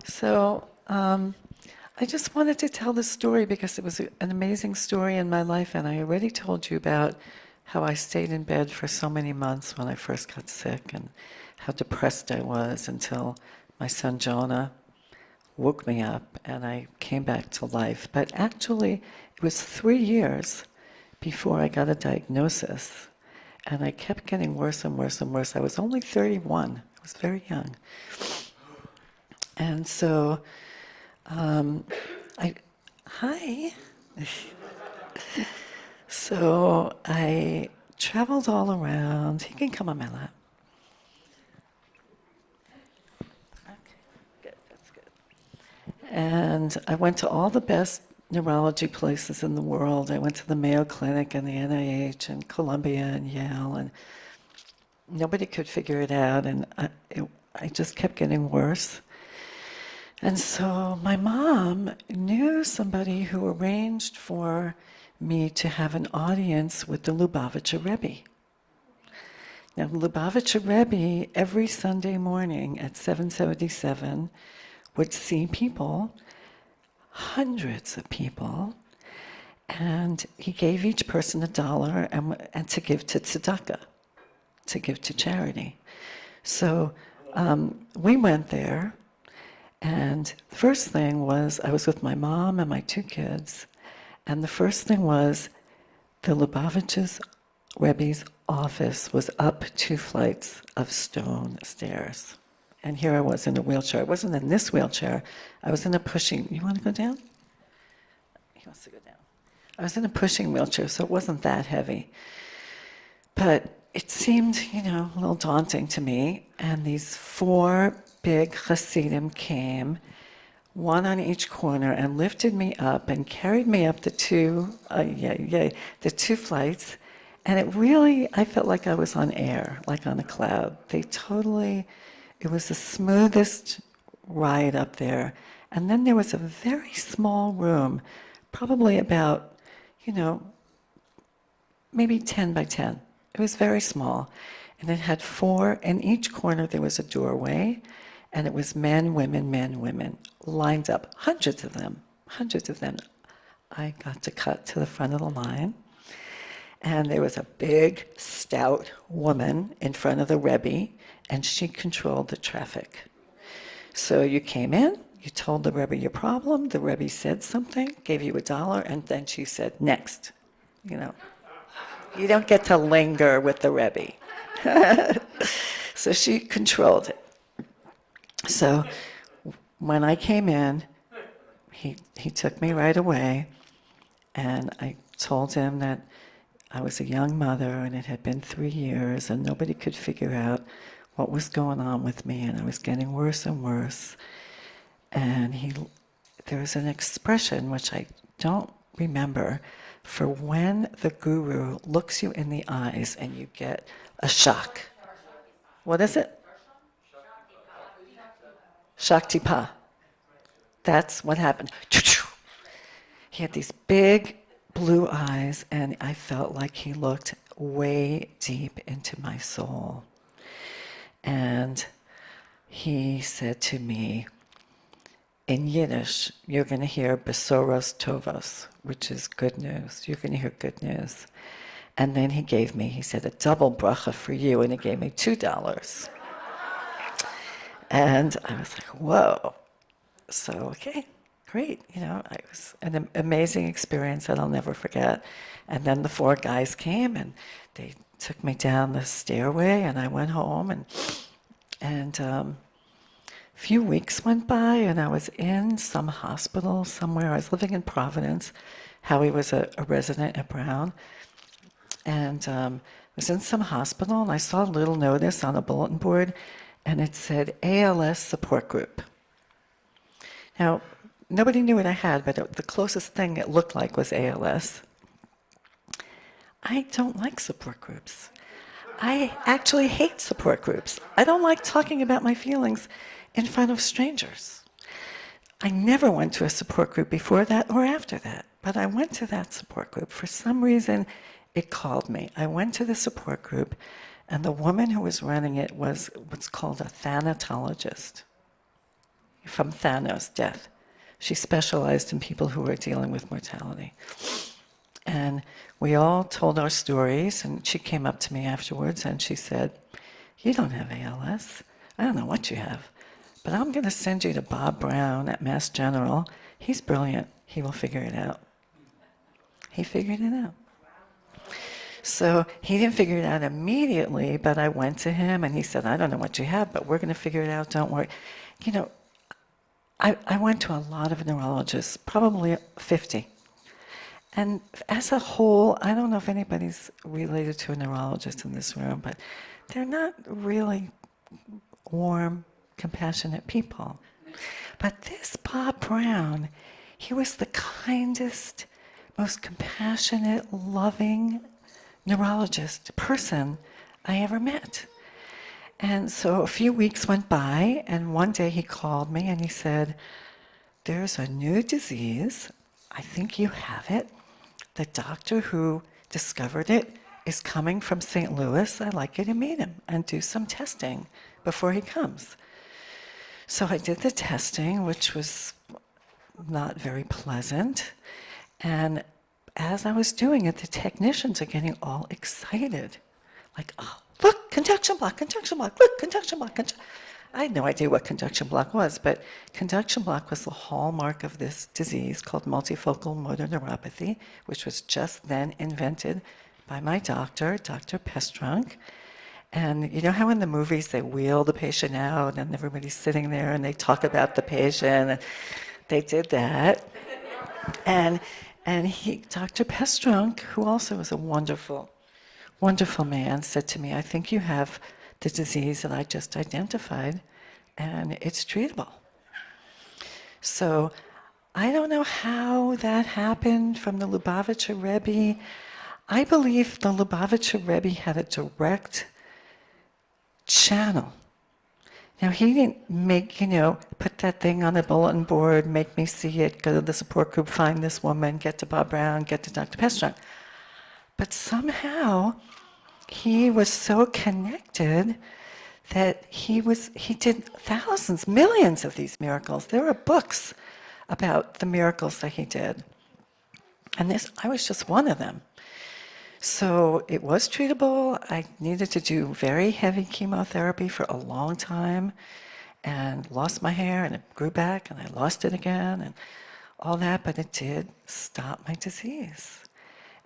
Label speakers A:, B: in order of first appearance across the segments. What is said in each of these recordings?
A: So I just wanted to tell this story because it was an amazing story in my life, and I already told you about how I stayed in bed for so many months when I first got sick and how depressed I was until my son Jonah woke me up and I came back to life. But actually, it was 3 years before I got a diagnosis, and I kept getting worse and worse and worse. I was only 31. I was very young. And so I, hi. So I traveled all around. He can come on my lap. Okay, good, that's good. And I went to all the best neurology places in the world. I went to the Mayo Clinic and the NIH and Columbia and Yale, and nobody could figure it out. And I just kept getting worse. And so my mom knew somebody who arranged for me to have an audience with the Lubavitcher Rebbe. Now, Lubavitcher Rebbe, every Sunday morning at 777, would see people, hundreds of people, and he gave each person $1 and to give to tzedakah, to give to charity. So we went there, and the first thing was I was with my mom and my 2 kids, and the first thing was the Lubavitcher Rebbe's office was up 2 flights of stone stairs. And here I was in a wheelchair. I wasn't in this wheelchair. I was in a pushing... You want to go down? He wants to go down. I was in a pushing wheelchair, so it wasn't that heavy. But it seemed, a little daunting to me. And these 4 big Hasidim came, one on each corner, and lifted me up and carried me up the 2 flights. And it really, I felt like I was on air, like on a cloud. It was the smoothest ride up there. And then there was a very small room, probably about, maybe 10 by 10. It was very small. And it had 4, in each corner there was a doorway, and it was men, women, lined up, hundreds of them. I got to cut to the front of the line. And there was a big, stout woman in front of the Rebbe, and she controlled the traffic. So you came in, you told the Rebbe your problem, the Rebbe said something, gave you $1, and then she said, next. You don't get to linger with the Rebbe. So she controlled it. So when I came in, he took me right away, and I told him that I was a young mother, and it had been 3 years, and nobody could figure out what was going on with me, and I was getting worse and worse. And there was an expression, which I don't remember, for when the guru looks you in the eyes and you get a shock. What is it? Shaktipa. That's what happened. He had these big blue eyes, and I felt like he looked way deep into my soul. And he said to me, in Yiddish, you're going to hear besoros tovos, which is good news. You're going to hear good news. And then he said, a double bracha for you, and he gave me $2. And I was like, whoa. So, okay, great. It was an amazing experience that I'll never forget. And then the 4 guys came, and they took me down the stairway, and I went home, and a few weeks went by, and I was in some hospital somewhere. I was living in Providence. Howie was a resident at Brown. And I was in some hospital, and I saw a little notice on a bulletin board, and it said ALS support group. Now, nobody knew what I had, but the closest thing it looked like was ALS. I don't like support groups. I actually hate support groups. I don't like talking about my feelings in front of strangers. I never went to a support group before that or after that, but I went to that support group. For some reason, it called me. I went to the support group, and the woman who was running it was what's called a thanatologist. from Thanos, death. She specialized in people who were dealing with mortality. And we all told our stories, and she came up to me afterwards and she said, "You don't have ALS. I don't know what you have, but I'm going to send you to Bob Brown at Mass General. He's brilliant. He will figure it out." He figured it out. So he didn't figure it out immediately, but I went to him and he said, "I don't know what you have, but we're going to figure it out. Don't worry." You know, I went to a lot of neurologists, probably 50. And as a whole, I don't know if anybody's related to a neurologist in this room, but they're not really warm, compassionate people. But this Bob Brown, he was the kindest, most compassionate, loving neurologist person I ever met. And so a few weeks went by, and one day he called me and he said, "There's a new disease. I think you have it. The doctor who discovered it is coming from St. Louis. I'd like you to meet him and do some testing before he comes." So I did the testing, which was not very pleasant. And as I was doing it, the technicians are getting all excited. Like, "Oh, look, conduction block, look, conduction block." I had no idea what conduction block was, but conduction block was the hallmark of this disease called multifocal motor neuropathy, which was just then invented by my doctor, Dr. Pestrunk. And you know how in the movies they wheel the patient out and everybody's sitting there and they talk about the patient? They did that. And Dr. Pestrunk, who also was a wonderful, wonderful man, said to me, "I think you have the disease that I just identified, and it's treatable." So I don't know how that happened from the Lubavitcher Rebbe. I believe the Lubavitcher Rebbe had a direct channel. Now, he didn't make, put that thing on the bulletin board, make me see it, go to the support group, find this woman, get to Bob Brown, get to Dr. Pestrunk. But somehow, he was so connected that he did thousands, millions of these miracles. There are books about the miracles that he did. And I was just one of them. So it was treatable. I needed to do very heavy chemotherapy for a long time and lost my hair and it grew back and I lost it again and all that, but it did stop my disease.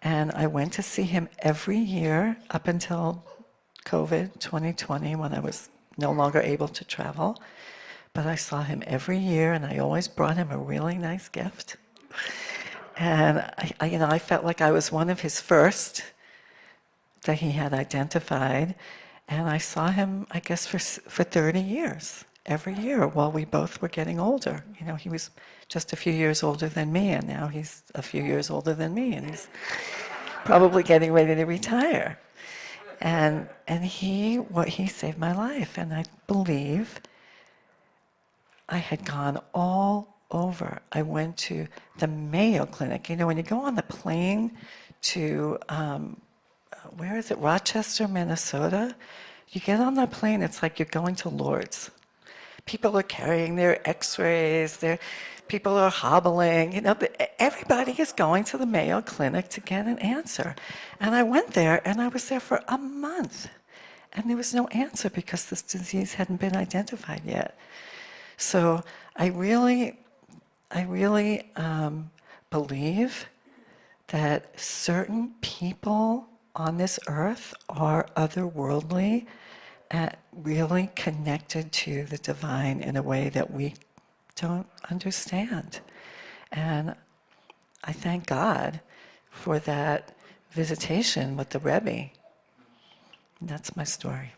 A: And I went to see him every year up until COVID 2020 when I was no longer able to travel. But I saw him every year and I always brought him a really nice gift. And I felt like I was one of his first that he had identified. And I saw him, I guess, for 30 years, every year while we both were getting older. He was just a few years older than me, and now he's a few years older than me, and he's probably getting ready to retire. And he saved my life, and I believe I had gone all over. I went to the Mayo Clinic. When you go on the plane to, where is it, Rochester, Minnesota? You get on the plane, it's like you're going to Lourdes. People are carrying their x-rays, people are hobbling. Everybody is going to the Mayo Clinic to get an answer. And I went there, and I was there for a month. And there was no answer because this disease hadn't been identified yet. So I really believe that certain people on this earth are otherworldly and really connected to the divine in a way that we don't understand. And I thank God for that visitation with the Rebbe. That's my story.